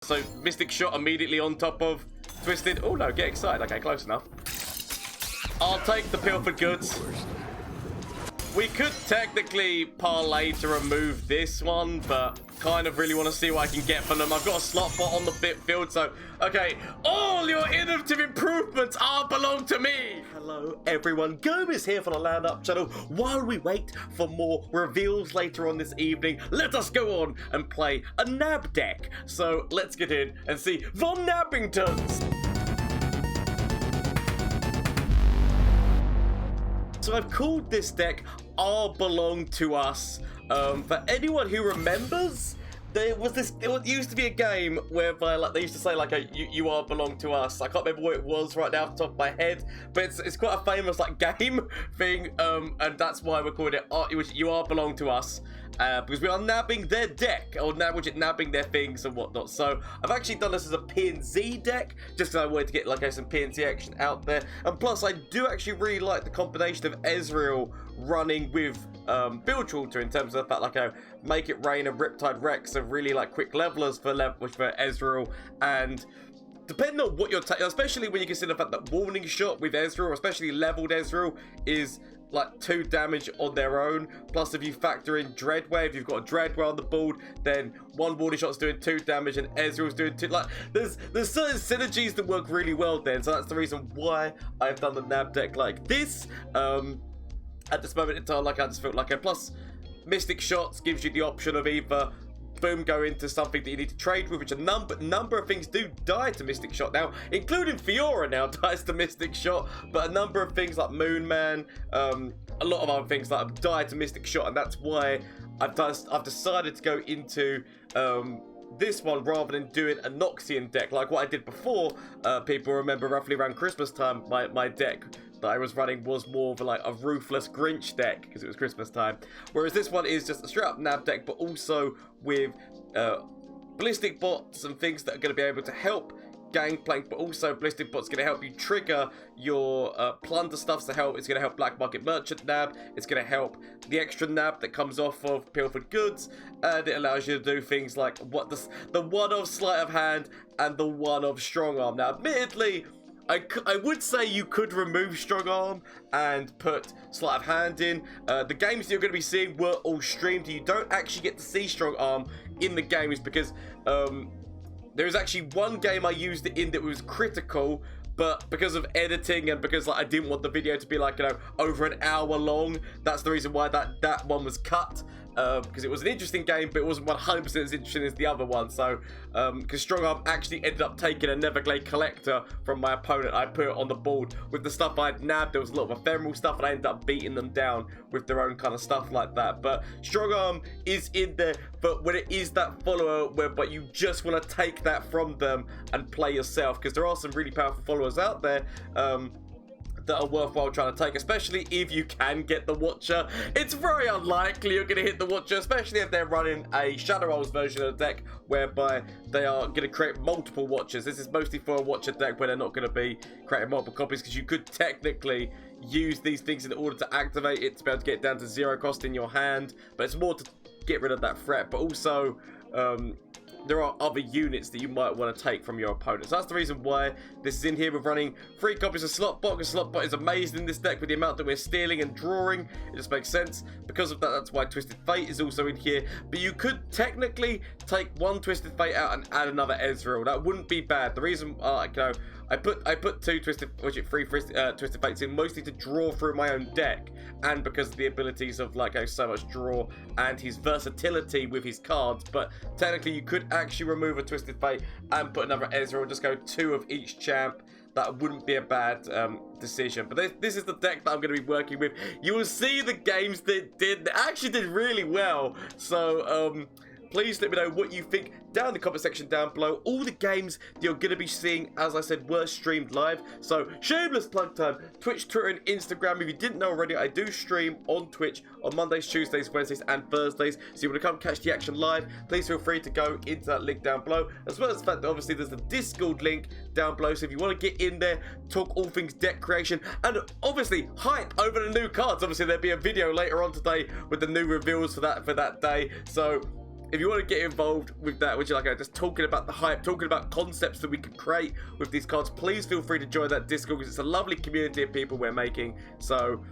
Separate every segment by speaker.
Speaker 1: So Mystic Shot immediately on top of Twisted. Oh no, get excited. Okay, close enough. I'll take the Pilfered Goods. We could technically parlay to remove this one, but kind of really want to see what I can get from them. I've got a slot bot on the bit field, so okay. All your innovative improvements belong to me. Hello, everyone. Gomez here for the Land Up channel. While we wait for more reveals later on this evening, let us go on and play a nab deck. So let's get in and see Von Nabbingtons. So I've called this deck All Belong to Us. For anyone who remembers, there was this. It used to be a game whereby like they used to say like you all belong to us. I can't remember what it was right now off the top of my head, but it's quite a famous like game thing. And that's why we're calling it you all belong to us. Because we are nabbing their deck, or nabbing their things and whatnot. So I've actually done this as a PNZ deck, just because I wanted to get like some PNZ action out there. And plus, I do actually really like the combination of Ezreal running with Bilgewater in terms of the fact like Make It Rain and Riptide Rex are really like quick levelers for Ezreal. And depending on what you're taking, especially when you consider the fact that Warning Shot with Ezreal, especially leveled Ezreal, is like 2 damage on their own. Plus, if you factor in Dreadway, if you've got a Dreadway on the board, then 1 Warning Shot's doing 2 damage and Ezreal's doing 2. Like, there's certain synergies that work really well then. So that's the reason why I've done the nab deck like this. At this moment in time, like I just felt like plus Mystic Shots gives you the option of either boom, go into something that you need to trade with, which a number of things do die to Mystic Shot now, including Fiora now dies to Mystic Shot, but a number of things like MoonMan, a lot of other things that have died to Mystic Shot, and that's why I've decided to go into this one rather than doing a Noxian deck like what I did before. People remember roughly around Christmas time, my deck that I was running was more of like a ruthless Grinch deck because it was Christmas time, whereas this one is just a straight up nab deck, but also with Ballistic Bots and things that are going to be able to help Gangplank, but also Ballistic Bot's going to help you trigger your plunder stuff. So it's going to help Black Market Merchant nab, it's going to help the extra nab that comes off of Pilfered Goods, and it allows you to do things like the one of Sleight of Hand and the one of Strong Arm. Now admittedly, I would say you could remove Strong Arm and put Sleight of Hand in. The games that you're going to be seeing were all streamed. You don't actually get to see Strong Arm in the games because there is actually one game I used it in that was critical, but because of editing and because like I didn't want the video to be like over an hour long, that's the reason why that one was cut. Because it was an interesting game, but it wasn't 100% as interesting as the other one. So, because Strong Arm actually ended up taking a Neverglade Collector from my opponent. I put it on the board with the stuff I'd nabbed. There was a lot of ephemeral stuff, and I ended up beating them down with their own kind of stuff like that. But Strong Arm is in there, but when it is that follower, but you just want to take that from them and play yourself, because there are some really powerful followers out there. That are worthwhile trying to take, especially if you can get the Watcher. It's very unlikely you're going to hit the Watcher, especially if they're running a Shadow Rolls version of the deck, whereby they are going to create multiple Watchers. This is mostly for a Watcher deck where they're not going to be creating multiple copies, because you could technically use these things in order to activate it to be able to get it down to 0 cost in your hand, but it's more to get rid of that threat, but also there are other units that you might want to take from your opponent. So that's the reason why this is in here. We're running 3 copies of Slot Bot, because Slot Bot is amazing in this deck with the amount that we're stealing and drawing. It just makes sense. Because of that, that's why Twisted Fate is also in here. But you could technically take 1 Twisted Fate out and add another Ezreal. That wouldn't be bad. The reason, I put 3 Twisted Fates in mostly to draw through my own deck, and because of the abilities of like so much draw and his versatility with his cards. But technically, you could actually remove a Twisted Fate and put another Ezreal, just go 2 of each champ. That wouldn't be a bad decision. But this is the deck that I'm going to be working with. You will see the games that actually did really well. So please let me know what you think down in the comment section down below. All the games that you're going to be seeing, as I said, were streamed live. So, shameless plug time. Twitch, Twitter, and Instagram. If you didn't know already, I do stream on Twitch on Mondays, Tuesdays, Wednesdays, and Thursdays. So, you want to come catch the action live, please feel free to go into that link down below. As well as the fact that obviously there's the Discord link down below. So, if you want to get in there, talk all things deck creation, and obviously hype over the new cards. Obviously, there'll be a video later on today with the new reveals for that day. So, if you want to get involved with that, which is like just talking about the hype, talking about concepts that we can create with these cards, please feel free to join that Discord because it's a lovely community of people we're making. So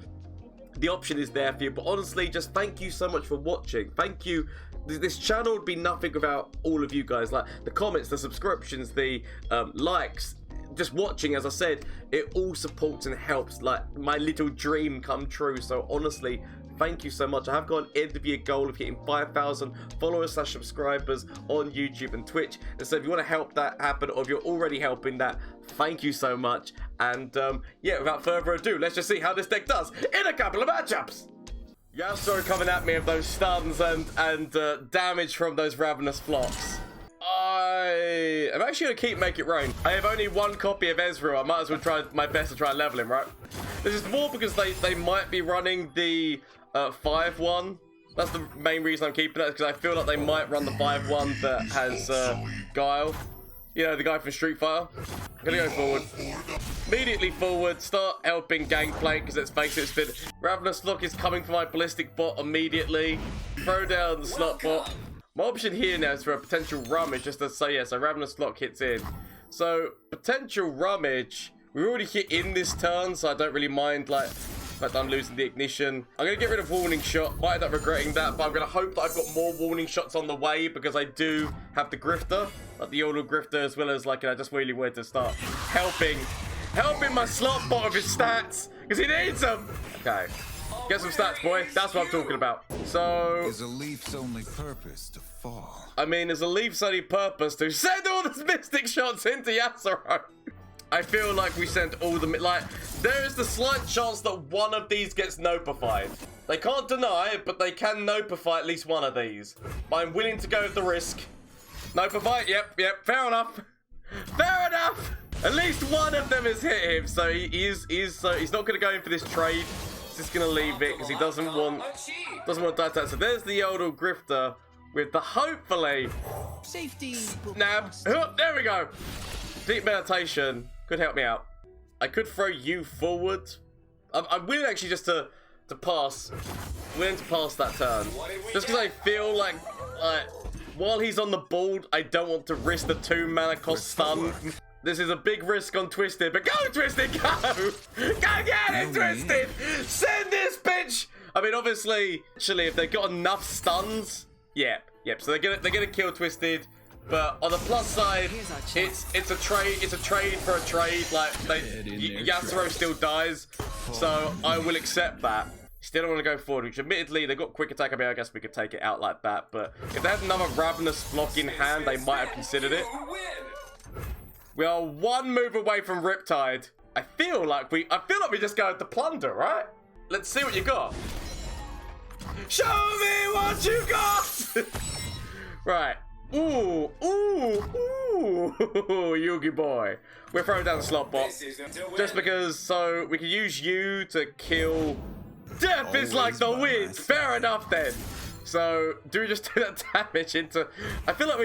Speaker 1: the option is there for you. But honestly, just thank you so much for watching. Thank you. This channel would be nothing without all of you guys. Like the comments, the subscriptions, the likes, just watching. As I said, it all supports and helps like my little dream come true. So honestly, thank you so much. I have got an end of year goal of hitting 5,000 followers / subscribers on YouTube and Twitch. And so if you want to help that happen, or if you're already helping that, thank you so much. And yeah, without further ado, let's just see how this deck does in a couple of matchups. Yasuo coming at me with those stuns and damage from those Ravenous Flocks. I'm actually going to keep Make It Rain. I have only one copy of Ezreal. I might as well try my best to try and level him, right? This is more because they might be running the 5-1. That's the main reason I'm keeping that, because I feel like they might run the 5-1 that has Guile. You know, the guy from Street Fighter. I'm gonna go forward. Immediately forward, start helping Gangplank, because let's face it, it's been... Ravenous Lock is coming for my Ballistic Bot immediately. Throw down the Slot Bot. My option here now is for a potential Rummage, just to say, yeah, so Ravenous Lock hits in. So, potential Rummage, we already hit in this turn, so I don't really mind, like... But I'm losing the ignition. I'm going to get rid of Warning Shot. Might end up regretting that, but I'm going to hope that I've got more Warning Shots on the way, because I do have the Grifter, like the Yordle Grifter, as well as, like, I just really wanted to start helping my Slot Bot with his stats, because he needs them. Okay. Get some stats, boy. That's what I'm talking about. So...
Speaker 2: Is a leaf's only purpose to fall?
Speaker 1: I mean, is a leaf's only purpose to send all the Mystic Shots into Yasuo? I feel like we sent all the... Like, there is the slight chance that one of these gets notified. They can't deny it, but they can notify at least one of these. I'm willing to go with the risk. Notify? Yep, fair enough. Fair enough! At least one of them has hit him, so he's not going to go in for this trade. He's just going to leave it, because he doesn't want to die to that. So there's the Yordle Grifter with the, hopefully...
Speaker 3: Safety.
Speaker 1: Nab. There we go. Deep Meditation could help me out. I could throw you forward. I'm willing actually just to pass. Willing to pass that turn. Just because I feel like while he's on the board, I don't want to risk the 2 mana cost stun. This is a big risk on Twisted, but go Twisted, go! Go get it, Twisted! Send this bitch! I mean, obviously, actually, if they've got enough stuns, yep. So they're gonna kill Twisted. But on the plus side, it's a trade for a trade. Like Yasuo still dies, so I will accept that. Still don't want to go forward, which admittedly they've got quick attack. I mean, I guess we could take it out like that. But if they had another Ravenous Flock in hand, they might have considered it. We are one move away from Riptide. I feel like we just go with the plunder, right? Let's see what you got. Show me what you got. Right. Ooh, Yugi boy. We're throwing down the Slot Bot. Just because, so we can use you to kill. Death is like the wind. Fair enough then. So, do we just do that damage into... I feel like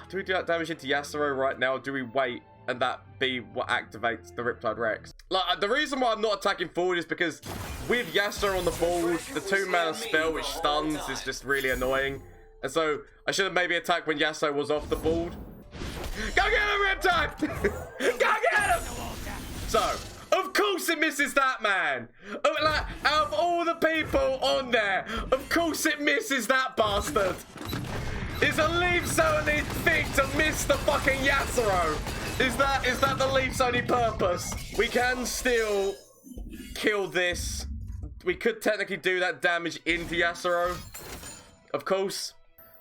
Speaker 1: do we do that damage into Yasuo right now, or do we wait and that be what activates the Riptide Rex? Like, the reason why I'm not attacking forward is because with Yasuo on the board, the 2 mana spell which stuns is just really annoying. And so, I should have maybe attacked when Yasuo was off the board. Go get him, Riptide! Go get him! So, of course it misses that, man! Like, out of all the people on there, of course it misses that bastard! Is a Leaf's only thing to miss the fucking Yasuo? Is that the Leaf's only purpose? We can still kill this. We could technically do that damage into Yasuo, of course.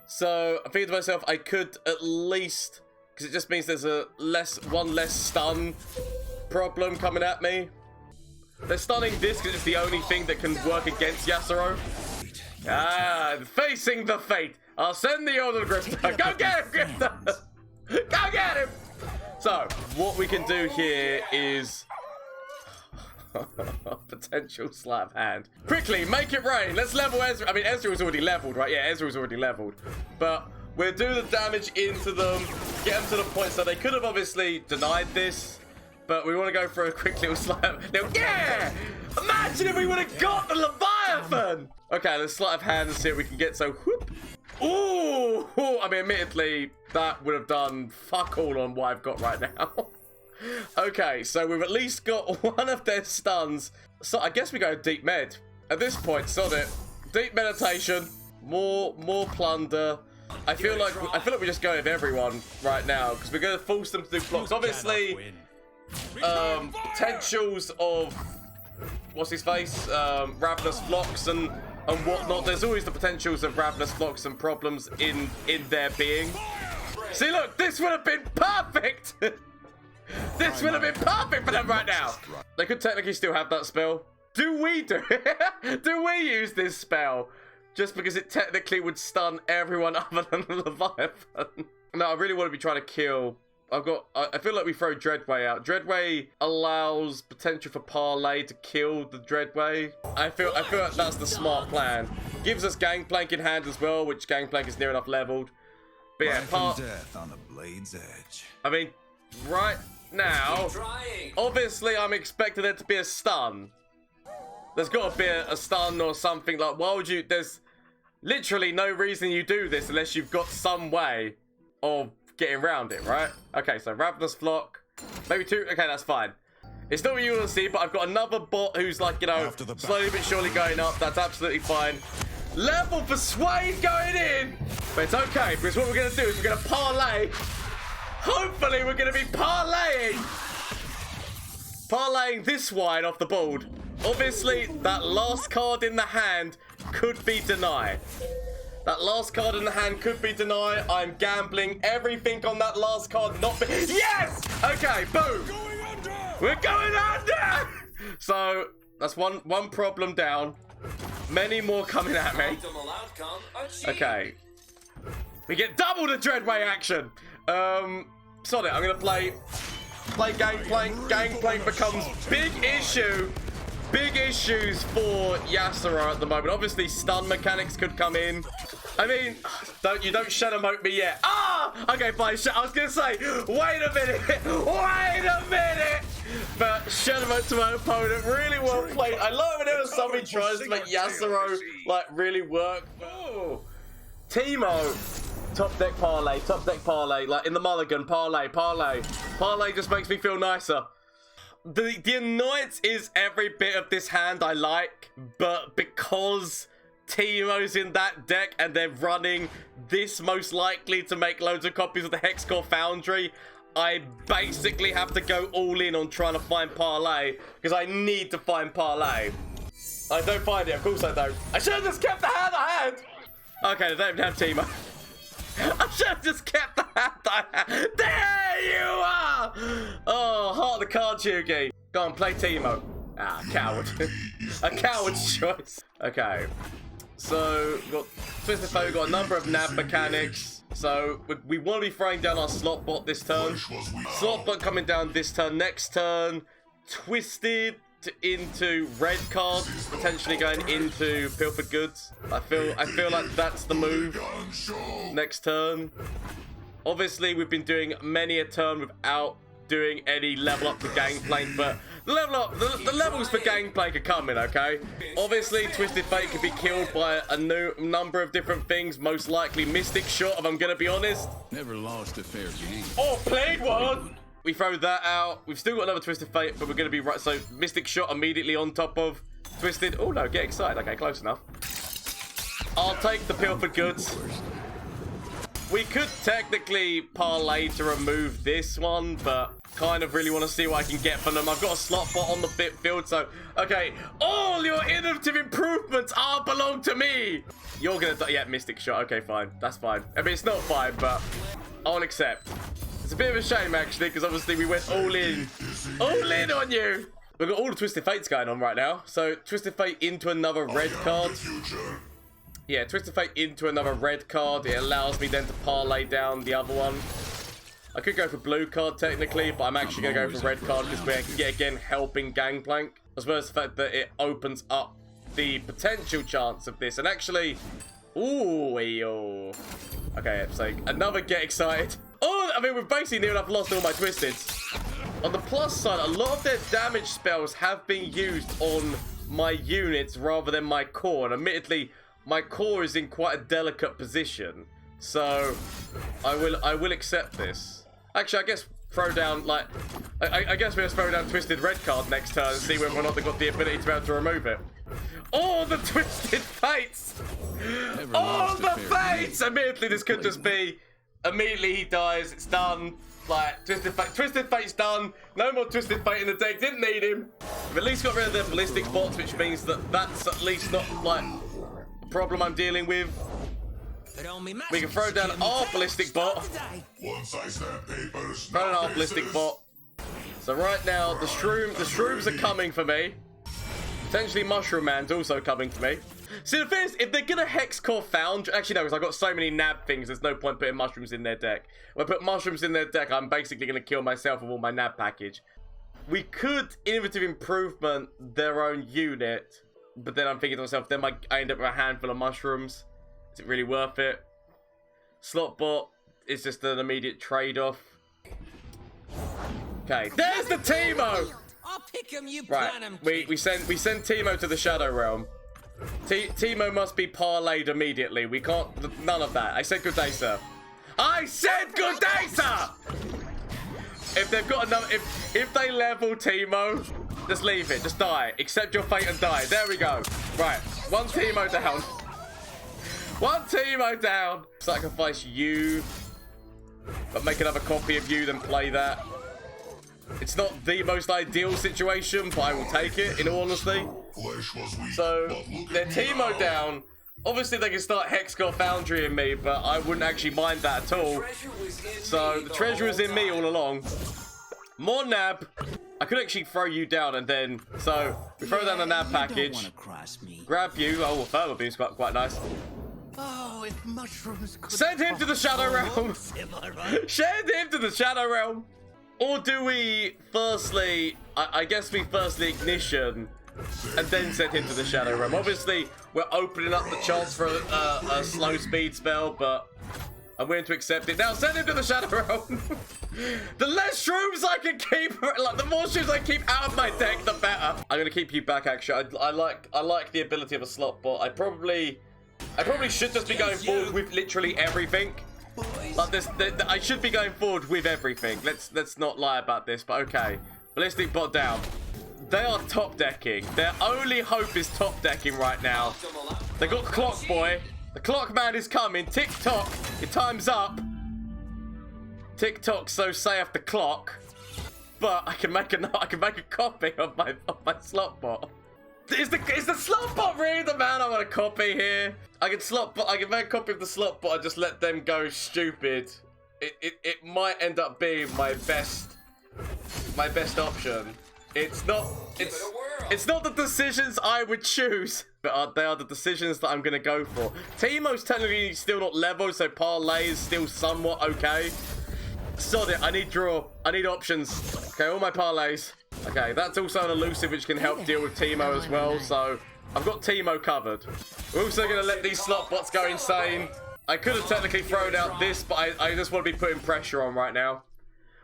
Speaker 1: So I think to myself, I could at least, because it just means there's one less stun problem coming at me. They're stunning this because it's the only thing that can work against Yasuo. Facing the fate. I'll send the Yordle Grifter. Go get him, Grifter. Go get him. So what we can do here is potential slap hand. Quickly, make it rain. Let's level Ezreal. I mean, Ezreal's already leveled, right? Yeah, Ezreal's already leveled. But we'll do the damage into them, get them to the point. So they could have obviously denied this, but we want to go for a quick little slap. Yeah! Imagine if we would have got the Leviathan! Okay, let's sleight of hand and see what we can get. So, whoop. Ooh! I mean, admittedly, that would have done fuck all on what I've got right now. Okay, so we've at least got one of their stuns. So I guess we go deep med. At this point, sod it. Deep meditation, more plunder. I feel like we just go with everyone right now because we're gonna force them to do blocks. Obviously, potentials of what's his face, Ravenous Flocks and whatnot. There's always the potentials of Ravenous Flocks and problems in their being. See, look, this would have been perfect. This would have been perfect for them right now. They could technically still have that spell. Do we do it? Do we use this spell? Just because it technically would stun everyone other than the Leviathan. No, I really want to be trying to kill. I feel like we throw Dreadway out. Dreadway allows potential for Parlay to kill the Dreadway. I feel like that's the smart plan. Gives us Gangplank in hand as well, which Gangplank is near enough leveled. But yeah,
Speaker 2: death on the blade's edge.
Speaker 1: I mean, right now, obviously I'm expecting it to be a stun. There's got to be a stun or something. Like, why would you? There's literally no reason you do this unless you've got some way of getting around it, right? Okay, so Ravenous Flock, maybe 2. Okay, that's fine. It's not what you want to see, but I've got another bot who's like, you know, slowly but surely going up. That's absolutely fine. Level for Swain going in, but it's okay because what we're gonna do is we're gonna parlay. Hopefully, we're gonna be parlaying this wine off the board. Obviously, that last card in the hand could be deny. That last card in the hand could be deny. I'm gambling everything on that last card not be... Yes! Okay, boom! We're going under! So, that's one problem down. Many more coming at me. Okay. We get double the Dreadway action. Sod it, I'm gonna play Gangplank. Gangplank becomes big issue. Big issues for Yasuo at the moment. Obviously, stun mechanics could come in. I mean, you don't shadow moat me yet. Ah! Okay, fine. I was gonna say, wait a minute. Wait a minute. But shadow moat to my opponent, really well played. I love whenever somebody tries to make Yasuo like really work. Ooh. Teemo. Top deck parlay, like in the mulligan, parlay just makes me feel nicer. The annoyance is every bit of this hand I like, but because Teemo's in that deck and they're running this most likely to make loads of copies of the Hexcore Foundry, I basically have to go all in on trying to find parlay, because I need to find parlay. I don't find it, of course I don't. I should have just kept the hand I had! Okay, they don't even have Teemo. I should have just kept the hand I had. There you are! Oh, heart of the card, Yugi. Go on, play Teemo. Ah, coward. A coward's choice. Okay. So, we've got Twisted Fate, we've got a number of nab mechanics. So, we want to be throwing down our slot bot this turn. Slot bot coming down this turn. Next turn, Twisted into red card, potentially going into pilfered goods. I feel like that's the move. Next turn. Obviously, we've been doing many a turn without doing any level up to Gangplank, but the levels for Gangplank are coming, okay? Obviously, Twisted Fate could be killed by a number of different things, most likely Mystic Shot, if I'm gonna be honest.
Speaker 2: Never lost a fair game.
Speaker 1: Oh, played one! We throw that out. We've still got another Twisted Fate, but we're gonna be right. So, Mystic Shot immediately on top of Twisted. Oh no, get excited. Okay, close enough. I'll take the pilfered goods. We could technically parlay to remove this one, but kind of really want to see what I can get from them. I've got a slot bot on the bit field, so okay. All your innovative improvements belong to me. You're gonna die. Yeah, Mystic Shot. Okay, fine. That's fine. I mean, it's not fine, but I'll accept. It's a bit of a shame, actually, because obviously we went all in on you. We've got all the Twisted Fates going on right now. So, Twisted Fate into another red card. Yeah, Twisted Fate into another red card. It allows me then to parlay down the other one. I could go for blue card, technically, but I'm actually going to go for red card because we're, yet again, helping Gangplank. As well as the fact that it opens up the potential chance of this. And actually... Ooh, yo. Okay, so another get excited. Oh, I mean, we've basically near enough lost all my Twisteds. On the plus side, a lot of their damage spells have been used on my units rather than my core. And admittedly, my core is in quite a delicate position. So I will accept this. Actually, I guess throw down, like, I guess we'll throw down Twisted Red card next turn and see whether or not they got the ability to be able to remove it. Oh, the Twisted Fates! Oh, the Fates! Immediately, this could just be, immediately he dies, it's done. Like, Twisted Fate's done. No more Twisted Fate in the deck, didn't need him. We've at least got rid of the Ballistic Bots, which means that that's at least not, like, a problem I'm dealing with. We can throw down our Ballistic Bot. Throw down our Ballistic Bot. So right now, the shrooms are coming for me. Potentially Mushroom Man's also coming for me. See, the thing is, if they're gonna Hexcore Foundry... Actually, no, because I've got so many nab things, there's no point putting mushrooms in their deck. If I put mushrooms in their deck, I'm basically gonna kill myself with all my nab package. We could Innovative Improvement their own unit, but then I'm thinking to myself, then I end up with a handful of mushrooms. Is it really worth it? Slot Bot is just an immediate trade-off. Okay, there's the Teemo!
Speaker 3: I'll pick him, you
Speaker 1: right,
Speaker 3: plan him.
Speaker 1: we send Teemo to the Shadow Realm. Teemo must be parlayed immediately. We can't, none of that. I said good day, sir. I said good day, sir! If they've got another, if they level Teemo, just leave it, just die. Accept your fate and die. There we go. Right, one Teemo down. One Teemo down. Sacrifice you, but make another copy of you, then play that. It's not the most ideal situation, but I will take it, in all honesty. So, they're Teemo down. Obviously, they can start Hexcore Foundry in me, but I wouldn't actually mind that at all. So, the treasure was in me all along. More nab. I could actually throw you down and then... So, we throw down the nab package. Grab you. Oh, Thermal Beam's quite nice.
Speaker 3: Oh, if mushrooms could
Speaker 1: send him to the Shadow Realm. Send him to the Shadow Realm. Or do we firstly, I guess we firstly ignition and then send him to the Shadow Realm. Obviously, we're opening up the chance for a slow speed spell, but I'm willing to accept it. Now, send him to the Shadow Realm. The less shrooms I can keep, like the more shrooms I keep out of my deck, the better. I'm gonna keep you back, actually. I like the ability of a slot bot. I probably should just be going forward with literally everything. Like this, I should be going forward with everything. Let's not lie about this, but okay. Ballistic Bot down. They are top decking. Their only hope is top decking right now. They got Clock Boy. The Clock Man is coming. Tick tock. Your time's up. Tick tock. So saith the clock. But I can make a copy of my slot bot. Is the slot bot really the man I want to copy here? I can make a copy of the slot bot and just let them go stupid. It might end up being my best option. It's not the decisions I would choose, but they are the decisions that I'm gonna go for. Teemo's technically still not leveled, so parlay is still somewhat okay. Sod it, I need draw. I need options. Okay, all my parlays. Okay, that's also an elusive which can help deal with Teemo as well, so I've got Teemo covered. We're also going to let these slot bots go insane. I could have technically thrown out this, but I just want to be putting pressure on right now.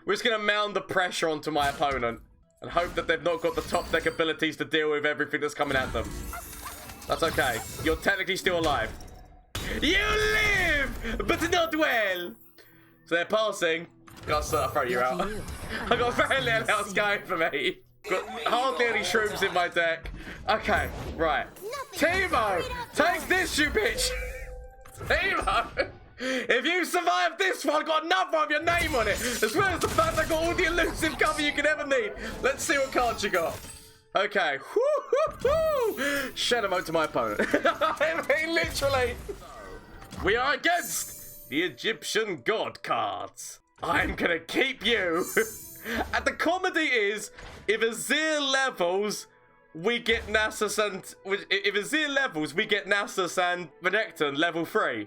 Speaker 1: We're just going to mount the pressure onto my opponent and hope that they've not got the top deck abilities to deal with everything that's coming at them. That's okay. You're technically still alive. You live, but not well. So they're passing. I'll throw you out. I've got very little else going for me. Got hardly any shrooms in my deck. Okay, right. Teemo, take this, you bitch. Teemo, if you survive this one, I've got another of your name on it. As well as the fact I got all the elusive cover you could ever need. Let's see what cards you got. Okay. Shadow mode to my opponent. I mean, literally. We are against the Egyptian god cards. I'm gonna keep you. And the comedy is, if Ezreal levels, we get Nasus and... If Ezreal levels, we get Nasus and Renekton level 3.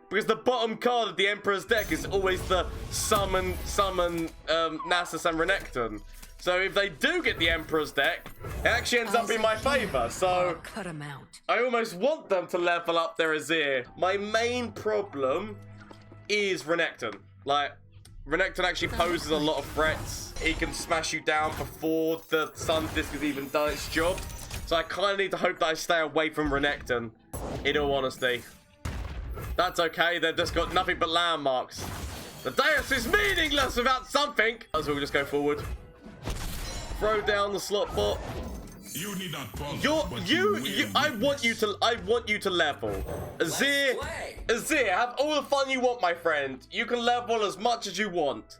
Speaker 1: Because the bottom card of the Emperor's deck is always the summon Nasus and Renekton. So if they do get the Emperor's deck, it actually ends up in my favor. So
Speaker 3: cut him out.
Speaker 1: I almost want them to level up their Ezreal. My main problem is Renekton. Like, Renekton actually poses a lot of threats. He can smash you down before the Sun Disc has even done its job. So I kind of need to hope that I stay away from Renekton. in all honesty. That's okay, they've just got nothing but landmarks. The dais is meaningless without something. So we'll just go forward. Throw down the slot bot.
Speaker 2: You need not bother,
Speaker 1: I want you to level. Azir, have all the fun you want, my friend. You can level as much as you want.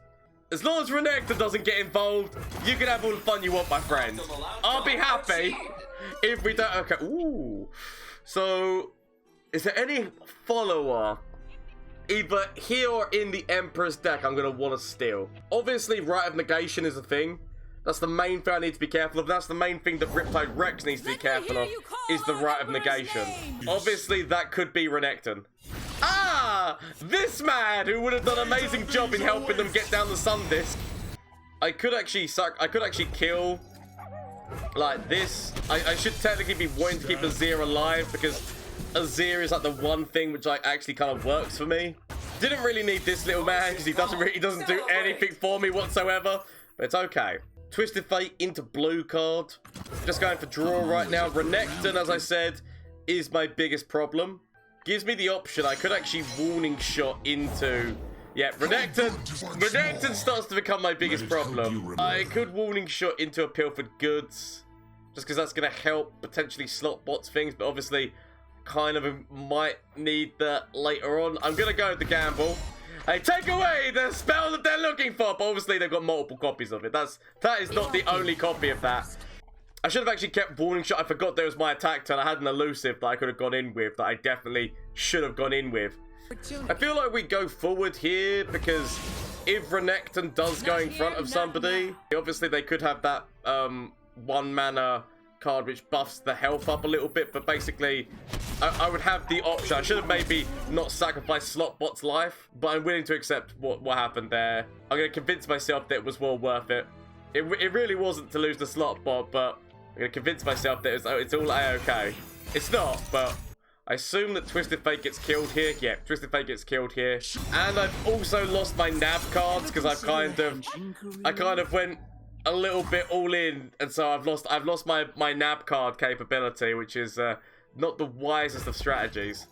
Speaker 1: As long as Runeterra doesn't get involved, you can have all the fun you want, my friend. I'll be happy if we don't. Okay. Ooh. So, is there any follower, either here or in the Emperor's deck, I'm gonna want to steal? Obviously, Rite of Negation is a thing. That's the main thing I need to be careful of. That's the main thing that Riptide Rex needs to be careful of, is the Rite of Negation. Obviously, that could be Renekton. Ah! This man who would have done an amazing job in helping them get down the Sun Disc. I could actually kill, like, this. I should technically be wanting to keep Azir alive, because Azir is, like, the one thing which, like, actually kind of works for me. Didn't really need this little man, because he doesn't do anything for me whatsoever. But it's okay. Twisted Fate into blue card. Just going for draw right now. Renekton, as I said, is my biggest problem. Gives me the option. I could actually warning shot into... Yeah, Renekton starts to become my biggest problem. I could warning shot into a Pilfered Goods. Just because that's going to help potentially slot bots things. But obviously, kind of might need that later on. I'm going to go with the gamble. Hey, take away the spell that they're looking for. But obviously, they've got multiple copies of it. That is not the only copy of that. I should have actually kept warning shot. I forgot there was my attack turn. I had an elusive that I could have gone in with, that I definitely should have gone in with. I feel like we go forward here, because if Renekton does go in front of somebody, obviously they could have that 1 mana card which buffs the health up a little bit, but basically I would have the option. I should have maybe not sacrificed Slotbot's life, but I'm willing to accept what happened there. I'm going to convince myself that it was well worth it. It really wasn't to lose the Slotbot, but I'm going to convince myself that it's all A-okay. It's not, but I assume that Twisted Fate gets killed here. Yeah, Twisted Fate gets killed here. And I've also lost my NAB cards, because I kind of went a little bit all in, and so I've lost my NAB card capability, which is not the wisest of strategies.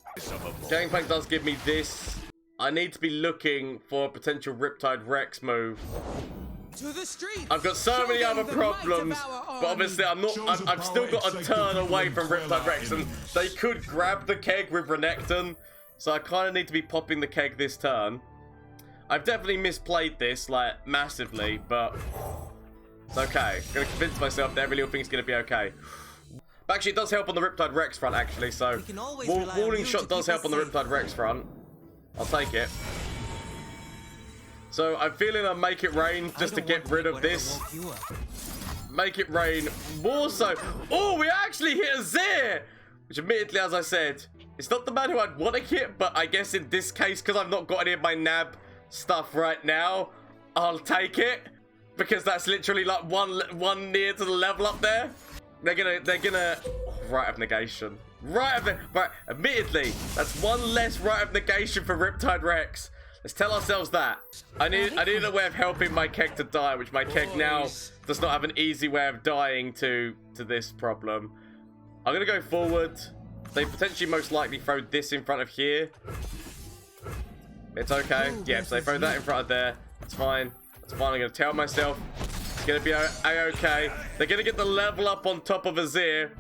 Speaker 1: Gangplank does give me this. I need to be looking for a potential Riptide Rex move.
Speaker 3: To the street.
Speaker 1: I've got so many other problems, but obviously I've still got a turn away from Riptide Rex, and they could grab the keg with Renekton, so I kind of need to be popping the keg this turn. I've definitely misplayed this, like, massively, but it's okay. I'm gonna convince myself that every little thing's gonna be okay. But actually, it does help on the Riptide Rex front, actually, so warning shot does help on the Riptide Rex front. I'll take it. So I'm feeling a Make It Rain just to get rid of this. Make It Rain more so. Oh, we actually hit Azir! Which admittedly, as I said, it's not the man who I'd want to hit, but I guess in this case, because I've not got any of my NAB stuff right now, I'll take it. Because that's literally like one near to the level up there. They're gonna Rite of Negation. Right, admittedly, that's one less Rite of Negation for Riptide Rex. Let's tell ourselves that. I need a way of helping my keg to die, which my keg now does not have an easy way of dying to this problem. I'm gonna go forward. They potentially most likely throw this in front of here. It's okay. Yeah, so they throw that in front of there. It's fine. It's fine. I'm gonna tell myself it's gonna be a-okay. They're gonna get the level up on top of Azir.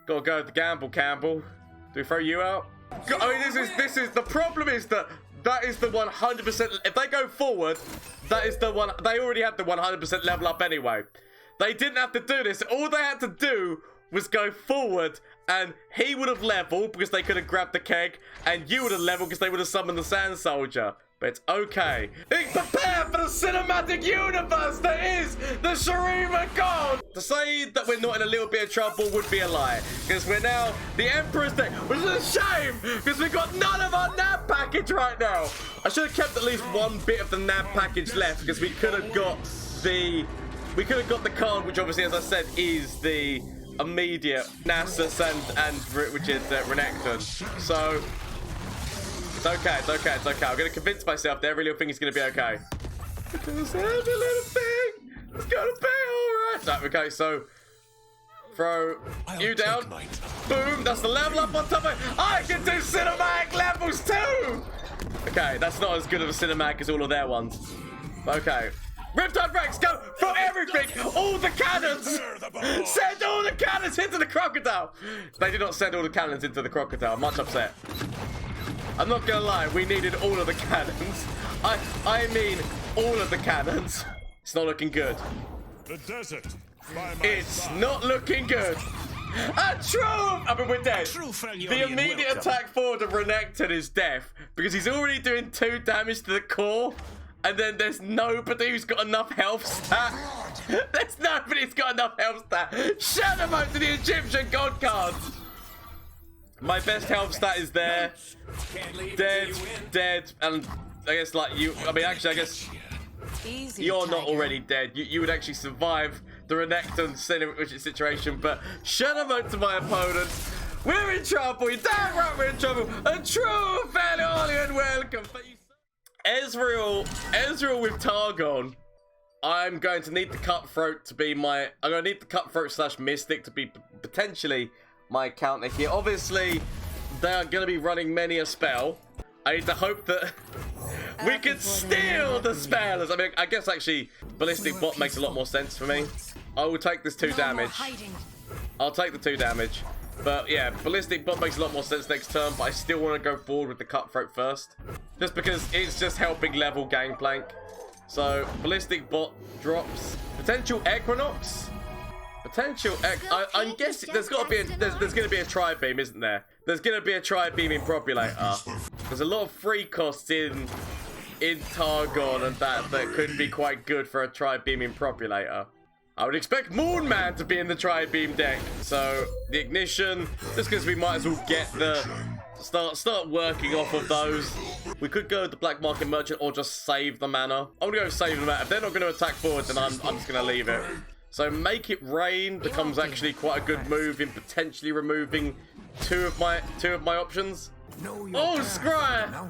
Speaker 1: Gotta go with the gamble, Campbell. Do we throw you out? I mean, this is the problem is that is the 100%. If they go forward, that is the one. They already had the 100% level up anyway. They didn't have to do this. All they had to do was go forward, and he would have leveled because they could have grabbed the keg, and you would have leveled because they would have summoned the Sand Soldier. But it's okay. Prepare for the cinematic universe that is the shurima god! To say that we're not in a little bit of trouble would be a lie. Because we're now the Emperor's deck, which is a shame! Because we've got none of our NAB package right now! I should have kept at least one bit of the NAB package left, because we could have got the card, which obviously, as I said, is the immediate Nasus and which is Renekton. So it's okay, it's okay, it's okay. I'm gonna convince myself that every little thing is gonna be okay. Because every little thing is gonna be alright. Okay, so throw you down. Boom, that's the level up on top of it. I can do cinematic levels too! Okay, that's not as good of a cinematic as all of their ones. Okay. Riptide Rex, go for everything! All the cannons! Send all the cannons into the crocodile! They did not send all the cannons into the crocodile. I'm much upset. I'm not gonna lie, we needed all of the cannons. I mean all of the cannons. It's not looking good.
Speaker 2: The desert.
Speaker 1: It's not looking good. A true! I mean, we're dead. The immediate attack forward of Renekton is death because he's already doing 2 damage to the core, and then there's nobody who's got enough health stat. There's nobody who's got enough health stat. Shadow mode to the Egyptian god cards. My best health stat is there. Dead, and I guess like you. I mean, actually, I guess you're not already dead. You would actually survive the Renekton situation, but shadow mode to my opponent. We're in trouble. You're damn right we're in trouble. A true Valorian welcome. Ezreal with Targon. I'm going to need the Cutthroat to be my... I'm going to need the Cutthroat / Mystic to be potentially my counter here. Obviously, they are going to be running many a spell. I need to hope that we can steal the spells. I mean, I guess actually Ballistic Bot makes a lot more sense for me. I will take this 2 damage. I'll take the 2 damage. But yeah, Ballistic Bot makes a lot more sense next turn, but I still want to go forward with the Cutthroat first. Just because it's just helping level Gangplank. So, Ballistic Bot drops. Potential Equinox? I'm guessing there's got to be there's going to be a Tri-Beam, isn't there? There's going to be a Tri-Beam Improbulator. There's a lot of free costs in Targon and that could be quite good for a Tri-Beam Improbulator. I would expect MoonMan to be in the Tri-Beam deck. So, the Ignition, just because we might as well get the... Start working off of those. We could go with the Black Market Merchant or just save the mana. I'm going to go save the mana. If they're not going to attack forward, then I'm just going to leave it. So, Make It Rain becomes actually quite a good move in potentially removing two of my options. Oh, Scryer!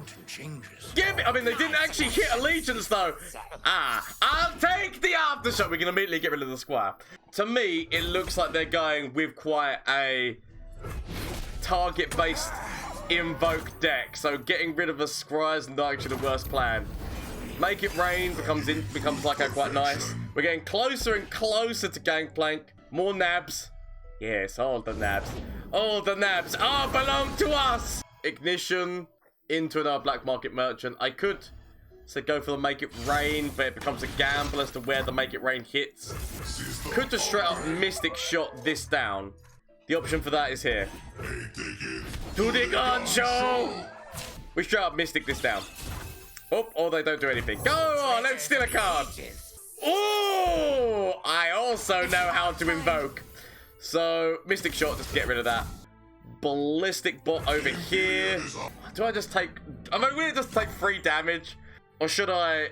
Speaker 1: Give me! I mean, they didn't actually hit Allegiance, though. I'll take the Aftershock. We can immediately get rid of the Squire. To me, it looks like they're going with quite a target-based invoke deck. So getting rid of a Scryer is not actually the worst plan. Make It Rain becomes like quite nice. We're getting closer and closer to Gangplank. More nabs. Yes, all the nabs. All the nabs all belong to us! Ignition into another Black Market Merchant. I could say go for the Make It Rain, but it becomes a gamble as to where the Make It Rain hits. Could just straight up Mystic Shot this down. The option for that is here. To the Goncho! We straight up Mystic this down. Oh, or they don't do anything. Go on, let's steal a card. Oh, I also know how to invoke. So, Mystic Shot, just to get rid of that. Ballistic Bot over here. Do I just take... Am I going to just take 3 damage? Or should I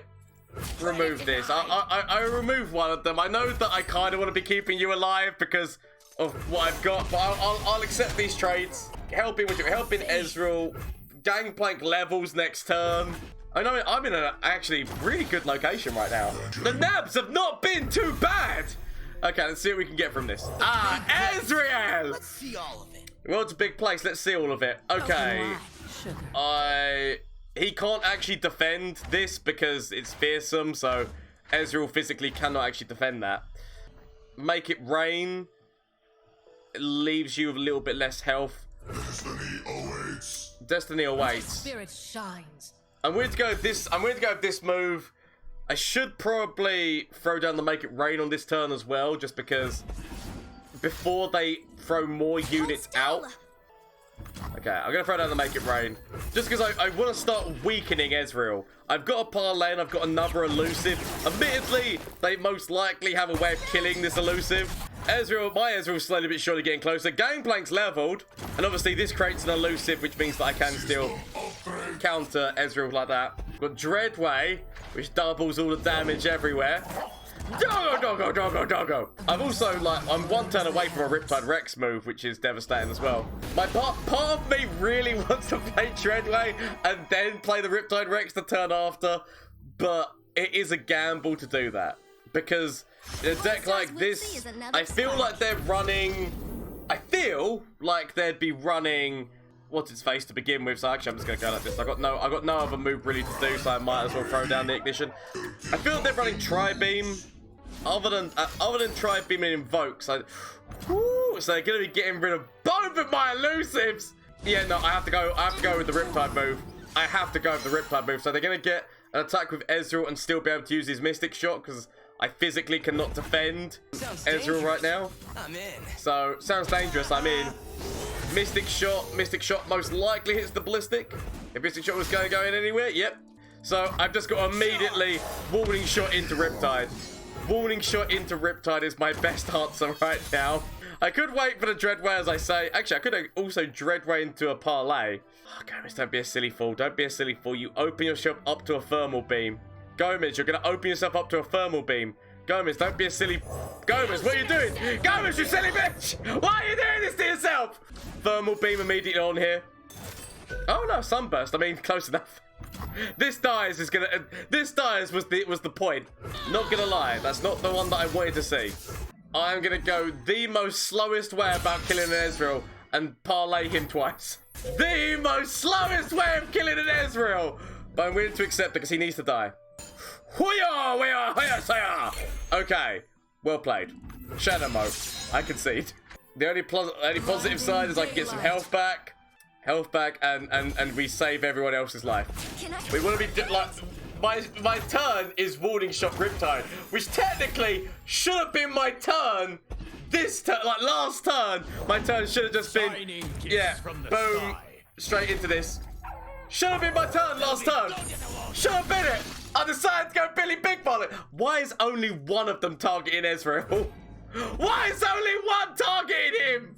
Speaker 1: remove this? I remove one of them. I know that I kind of want to be keeping you alive because of what I've got, but I'll accept these trades. Helping Ezreal. Gangplank levels next turn. I know I'm in an actually really good location right now. The nabs have not been too bad. Okay, let's see what we can get from this. Ezreal!
Speaker 3: Let's see all of it.
Speaker 1: Well, it's a big place. Let's see all of it. Okay. He can't actually defend this because it's fearsome, so Ezreal physically cannot actually defend that. Make It Rain. It leaves you with a little bit less health. Destiny awaits.
Speaker 4: Spirit shines.
Speaker 1: I'm going to go with this move. I should probably throw down the Make It Rain on this turn as well, just because before they throw more units out. Okay, I'm going to throw down the Make It Rain. Just because I want to start weakening Ezreal. I've got a parlay and I've got another elusive. Admittedly, they most likely have a way of killing this elusive. My Ezreal's slowly but surely getting closer. Gangplank's leveled. And obviously this creates an elusive, which means that I can still counter Ezreal like that. Got Dreadway, which doubles all the damage everywhere. Doggo! I've also, I'm one turn away from a Riptide Rex move, which is devastating as well. My part of me really wants to play Dreadway and then play the Riptide Rex the turn after, but it is a gamble to do that. because in a deck like this, I feel like they're running... I feel like they'd be running... What's its face to begin with, so actually I'm just gonna go like this. I got no other move really to do, so I might as well throw down the ignition. I feel like they're running Tri-Beam. Other than Tri-Beam and Invoke, so they're gonna be getting rid of both of my elusives. Yeah, no, I have to go with the Riptide move. I have to go with the Riptide move. So they're gonna get an attack with Ezreal and still be able to use his Mystic Shot because I physically cannot defend Ezreal right now.
Speaker 3: I'm in.
Speaker 1: So sounds dangerous. I'm in. Mystic Shot most likely hits the Ballistic. If Mystic Shot was going to go in anywhere, yep. So I've just got to immediately Warning Shot into Riptide. Warning Shot into Riptide is my best answer right now. I could wait for the Dreadway, as I say. Actually, I could also Dreadway into a parlay. Oh, Gomez, don't be a silly fool. Don't be a silly fool. You open yourself up to a Thermal Beam. Gomez, you're going to open yourself up to a Thermal Beam. Gomez, don't be a silly... Gomez, what are you doing? Gomez, you silly bitch! Why are you doing this to yourself? Thermal Beam immediately on here. Oh, no, Sunburst. I mean, close enough. This dies was the point. Not gonna lie, that's not the one that I wanted to see. I'm gonna go the most slowest way about killing an Ezreal and parlay him twice. The most slowest way of killing an Ezreal! But I'm willing to accept it because he needs to die. Okay, well played. Shadow mode, I concede. The only positive side is I can get some health back. And we save everyone else's life. We want to be like my turn is Warning Shot Riptide, which technically should have been my turn. This turn, like last turn, my turn should have just been boom, straight into this. Should have been my turn last turn. Should have been it. I decided to go Billy Big Bullet. Why is only one of them targeting Ezreal? Why is only one targeting him?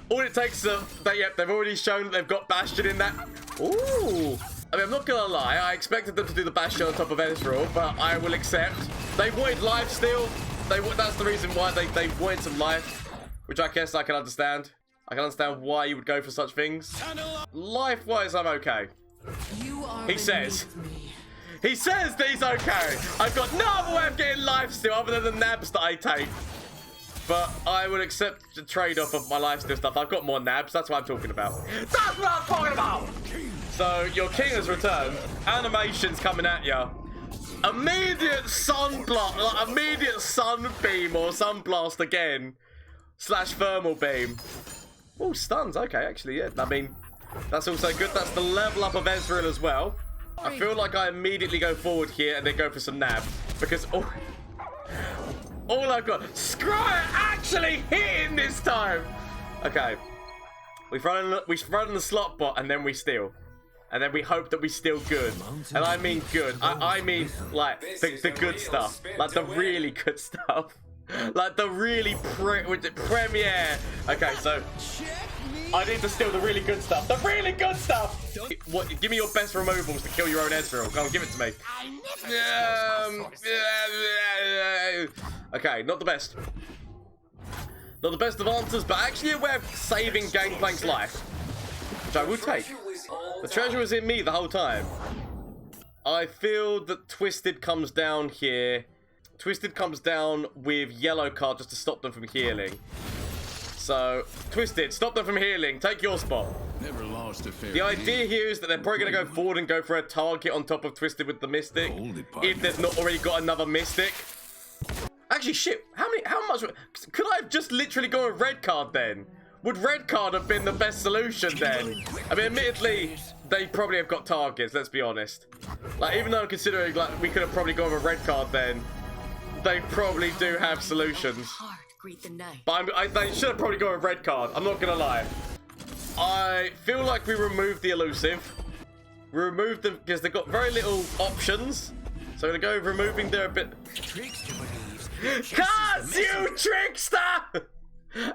Speaker 1: All it takes is they've already shown that they've got Bastion in that. Ooh. I mean, I'm not gonna lie, I expected them to do the Bastion on top of Ezreal, but I will accept. They wanted life steal. That's the reason why they wanted some life, which I guess I can understand. I can understand why you would go for such things. Life-wise, I'm okay. He says that he's okay. I've got no other way of getting life steal other than the nabs that I take. But I would accept the trade-off of my lifesteal stuff. I've got more nabs. That's what I'm talking about. That's what I'm talking about! So, your king has returned. Animation's coming at ya. Immediate sunblast, like immediate sunbeam or sunblast again. / thermal beam. Oh, stuns. Okay, actually, yeah. I mean, that's also good. That's the level up of Ezreal as well. I feel like I immediately go forward here and then go for some nab. Because... all I've got, Scryer actually hitting this time. Okay, we've run the slot bot and then we steal, and then we hope that we steal good. And I mean good. I mean like the good stuff, like the really good stuff, like the really premiere. Okay, so I need to steal the really good stuff. The really good stuff. What? Give me your best removals to kill your own Ezreal. Come on, give it to me. Okay, not the best. Not the best of answers, but actually a way of saving Gangplank's life, which I will take. The treasure was in me the whole time. I feel that Twisted comes down here. Twisted comes down with yellow card just to stop them from healing. So, Twisted, stop them from healing. Take your spot.
Speaker 2: Never lost a fair
Speaker 1: The idea here is that they're probably going to go forward and go for a target on top of Twisted with the Mystic. If they've not already got another Mystic. Actually, shit. How much? Could I have just literally gone with red card then? Would red card have been the best solution then? I mean, admittedly, they probably have got targets, let's be honest. Like, even though considering, like, we could have probably gone with red card then, they probably do have solutions. But they should have probably gone with red card, I'm not gonna lie. I feel like we removed the elusive. We removed them because they've got very little options. So I'm gonna go removing their bit. Cause you trickster!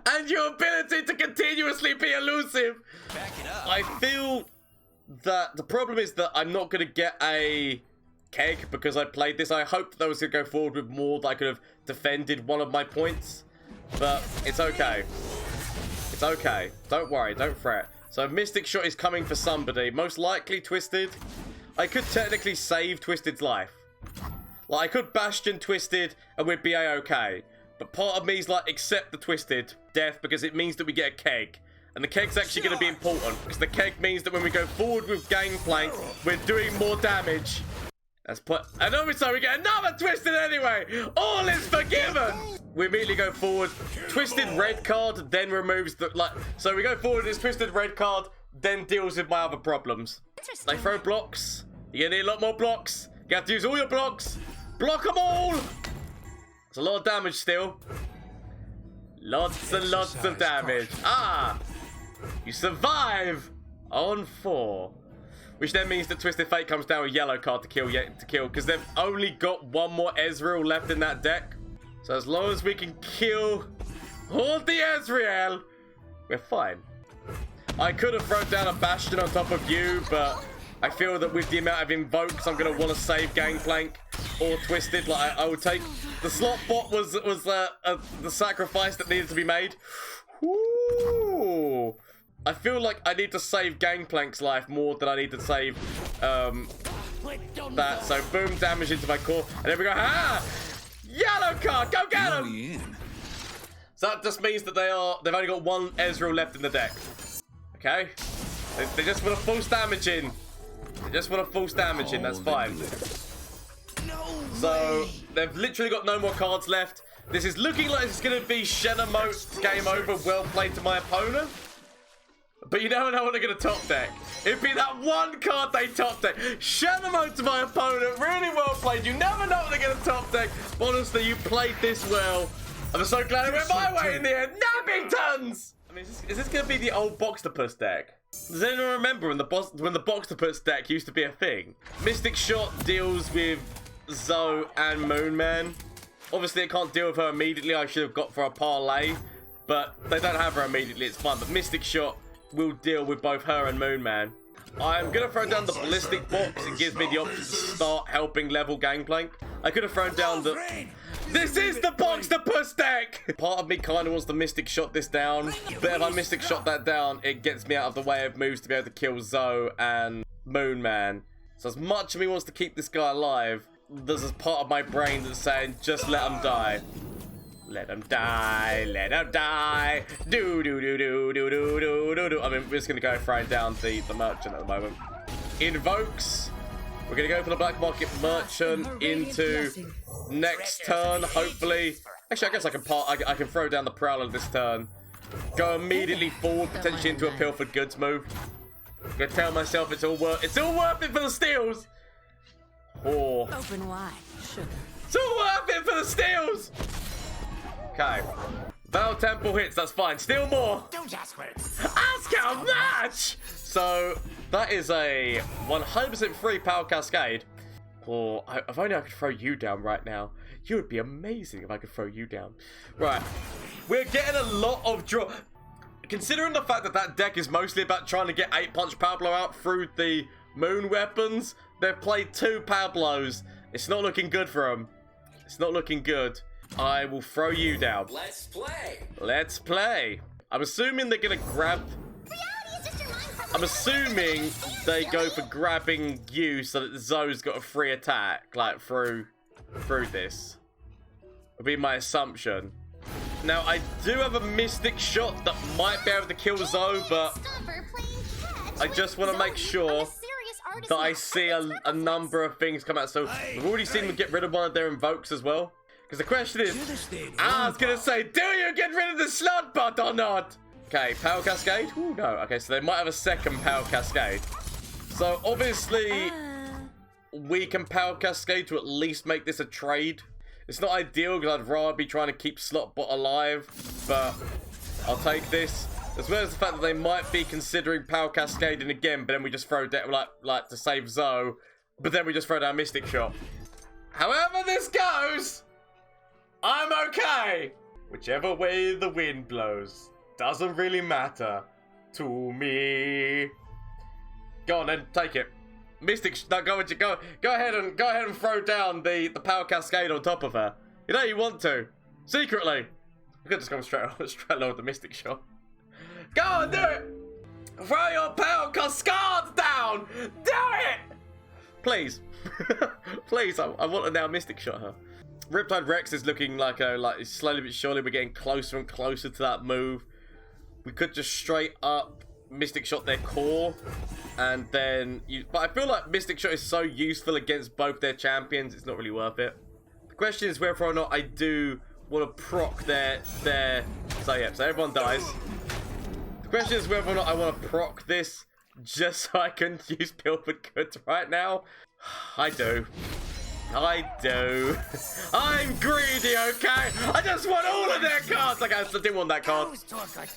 Speaker 1: And your ability to continuously be elusive.
Speaker 3: Back it up.
Speaker 1: I feel that the problem is that I'm not gonna get a keg because I played this. I hoped that I was gonna go forward with more that I could have defended one of my points. But it's okay. It's okay. Don't worry, don't fret. So Mystic Shot is coming for somebody. Most likely Twisted. I could technically save Twisted's life. Like, I could Bastion Twisted and we'd be a-okay. But part of me is like, accept the Twisted death because it means that we get a keg. And the keg's actually going to be important because the keg means that when we go forward with Gangplank, we're doing more damage. Let's put... And so we get another Twisted anyway. All is forgiven. We immediately go forward. Twisted red card then removes the... like. So we go forward, it's Twisted red card, then deals with my other problems. They throw blocks. You're going to need a lot more blocks. You have to use all your blocks. Block them all. It's a lot of damage still. Lots and lots of damage. Ah! You survive on 4. Which then means that Twisted Fate comes down with yellow card to kill, because they've only got one more Ezreal left in that deck. So as long as we can kill all the Ezreal, we're fine. I could have thrown down a Bastion on top of you, but I feel that with the amount of invokes, I'm going to want to save Gangplank or Twisted. Like, I would take... The slot bot was the sacrifice that needed to be made. Ooh. I feel like I need to save Gangplank's life more than I need to save that. So boom, damage into my core. And then we go, ah! Yellow card, go get him! So that just means that they've only got one Ezreal left in the deck. Okay? They just want to force damage in. They just want to force damage in, that's fine. So they've literally got no more cards left. This is looking like it's going to be Shenamot game over, well played to my opponent. But you never know what they're going to top deck. It'd be that one card they top deck. Shenamot to my opponent, really well played. You never know what they're going to top deck. Honestly, you played this well. I'm so glad it went my way in the end. Nappingtons! I mean, is this going to be the old Boxtopus deck? Does anyone remember when the Boxtopus deck used to be a thing? Mystic Shot deals with Zoe and MoonMan. Obviously, it can't deal with her immediately. I should have got for a parlay. But they don't have her immediately. It's fine. But Mystic Shot will deal with both her and MoonMan. I'm going to throw down the Ballistic Bot because it gives me the option to start helping level Gangplank. I could have thrown down the... This is the Boxtopus deck! Part of me kind of wants to Mystic Shot this down. But if I Mystic Shot that down, it gets me out of the way of moves to be able to kill Zoe and MoonMan. So as much of me wants to keep this guy alive, there's a part of my brain that's saying, just let him die. Let him die, let him die. Do do do do do do do do do. I mean, we're just gonna go throwing down the merchant at the moment. Invokes. We're gonna go for the black market merchant into next turn. Hopefully, actually, I guess I can throw down the prowler this turn. Go immediately forward, potentially into a pilfered goods move. I'm gonna tell myself it's all worth it for the steals. Oh.
Speaker 4: Open wide, sugar.
Speaker 1: It's all worth it for the steals. Okay. Val Temple hits, that's fine. Steal more.
Speaker 3: Don't ask for it.
Speaker 1: Ask how much? So, that is a 100% free Power Cascade. Or, if only I could throw you down right now. You would be amazing if I could throw you down. Right. We're getting a lot of draw. Considering the fact that that deck is mostly about trying to get 8-punch Pablo out through the moon weapons, they've played 2 Pablos. It's not looking good for them. It's not looking good. I will throw you down.
Speaker 3: Let's play.
Speaker 1: Let's play. I'm assuming they're going to grab... I'm assuming they go for grabbing you so that Zoe's got a free attack, like, through this. Would be my assumption. Now, I do have a Mystic Shot that might be able to kill Zoe, but I just want to make sure that I see a number of things come out. So, we've already seen them get rid of one of their invokes as well. Because the question is, I was going to say, do you get rid of the slot bot or not? Okay, Power Cascade? Ooh, no. Okay, so they might have a second Power Cascade. So, obviously, we can Power Cascade to at least make this a trade. It's not ideal because I'd rather be trying to keep slot bot alive, but I'll take this. As well as the fact that they might be considering Power Cascading again, but then we just throw down, like to save Zoe, but then we just throw down Mystic Shot. However this goes, I'm okay. Whichever way the wind blows, doesn't really matter to me. Go on then, take it. Mystic, no, go ahead and throw down the Power Cascade on top of her. You know you want to. Secretly. I could just go straight low with the Mystic Shot. Go on, do it! Throw your Power Cascade down! Do it! Please. Please, I want to now Mystic Shot her. Riptide Rex is looking like slowly but surely we're getting closer and closer to that move. We could just straight up Mystic Shot their core, and then but I feel like Mystic Shot is so useful against both their champions, it's not really worth it. The question is whether or not I do want to proc their so yeah, so everyone dies. The question is whether or not I want to proc this just so I can use Pilfered Goods right now. I do. I do. I'm greedy, okay? I just want all of their cards. I guess I didn't want that card.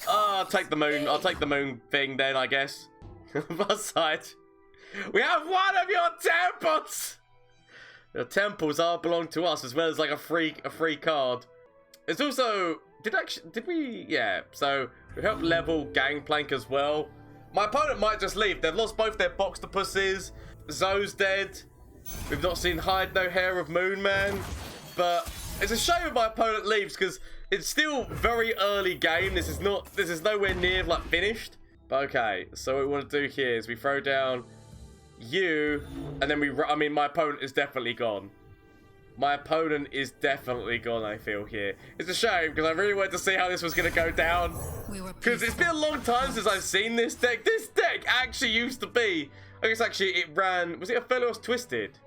Speaker 1: I'll take the moon. I'll take the moon thing then, I guess. Plus side. We have one of your temples. Your temples all belong to us, as well as like a free card. It's also did we yeah? So we helped level Gangplank as well. My opponent might just leave. They've lost both their Boxtopuses. Zoe's dead. We've not seen hide no hair of MoonMan, but it's a shame if my opponent leaves because it's still very early game. This is nowhere near like finished. But okay, so what we want to do here is we throw down you, and then my opponent is definitely gone. My opponent is definitely gone, I feel here. It's a shame because I really wanted to see how this was going to go down. Because it's been a long time since I've seen this deck. This deck actually used to be, I guess actually it ran, was it a Philios Twisted?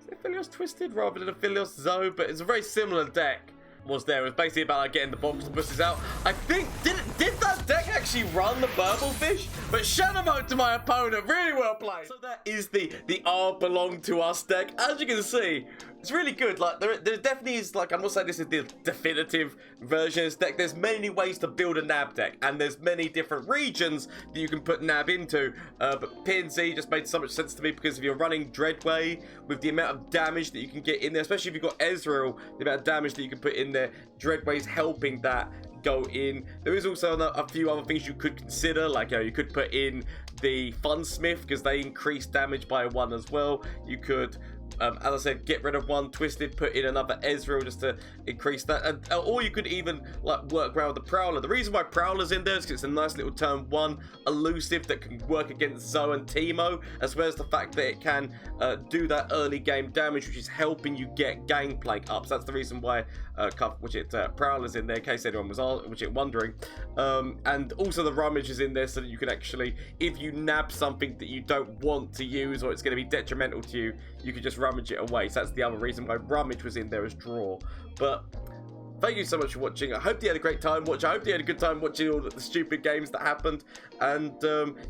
Speaker 1: Is it Philios Twisted rather than a Philios Zoe? But it's a very similar deck. It was basically about like, getting the Boxtopuses out. I think, did that deck actually run the Burblefish? But Shadow Mode to my opponent, really well played. So that is the R belong to us deck. As you can see, it's really good. Like there definitely is, like, I'm not saying this is the definitive version of this deck. There's many ways to build a NAB deck, and there's many different regions that you can put NAB into. But PNZ just made so much sense to me because if you're running Dreadway with the amount of damage that you can get in there, especially if you've got Ezreal, the amount of damage that you can put in there, Dreadway's helping that go in. There is also a few other things you could consider, like you could put in the Funsmith because they increase damage by 1 as well. You could as I said, get rid of one Twisted, put in another Ezreal just to increase that, and or you could even like work around with the Prowler. The reason why Prowler's in there is because it's a nice little turn 1 elusive that can work against Zoe and Teemo, as well as the fact that it can do that early game damage, which is helping you get Gangplank up. So that's the reason why Prowler's in there, in case anyone was wondering. And also the Rummage is in there so that you can actually, if you nab something that you don't want to use or it's going to be detrimental to you, you can just rummage it away. So that's the other reason why Rummage was in there as draw. But thank you so much for watching. I hope you had a great time watching. I hope you had a good time watching all the stupid games that happened. And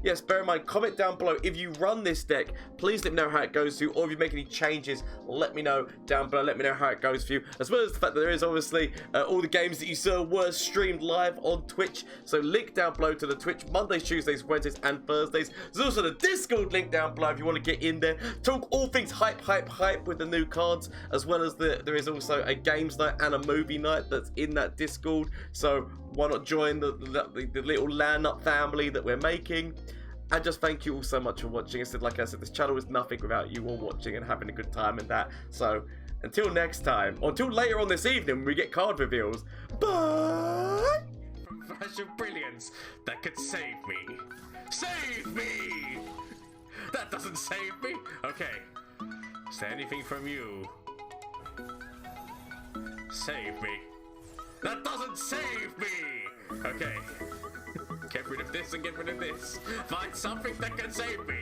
Speaker 1: yes, bear in mind, comment down below if you run this deck. Please let me know how it goes for you, or if you make any changes, let me know down below. Let me know how it goes for you, as well as the fact that there is obviously all the games that you saw were streamed live on Twitch. So link down below to the Twitch Mondays, Tuesdays, Wednesdays, and Thursdays. There's also the Discord link down below if you want to get in there, talk all things hype with the new cards, as well as there is also a games night and a movie night that's in that Discord. So why not join the little LAN up family that we're making? And just thank you all so much for watching. Like I said, this channel is nothing without you all watching and having a good time and that. So until next time, or until later on this evening when we get card reveals, bye!
Speaker 2: Flash of brilliance that could save me. Save me! That doesn't save me. Okay. Is there anything from you? Save me. That doesn't save me! Okay. Get rid of this and get rid of this. Find something that can save me.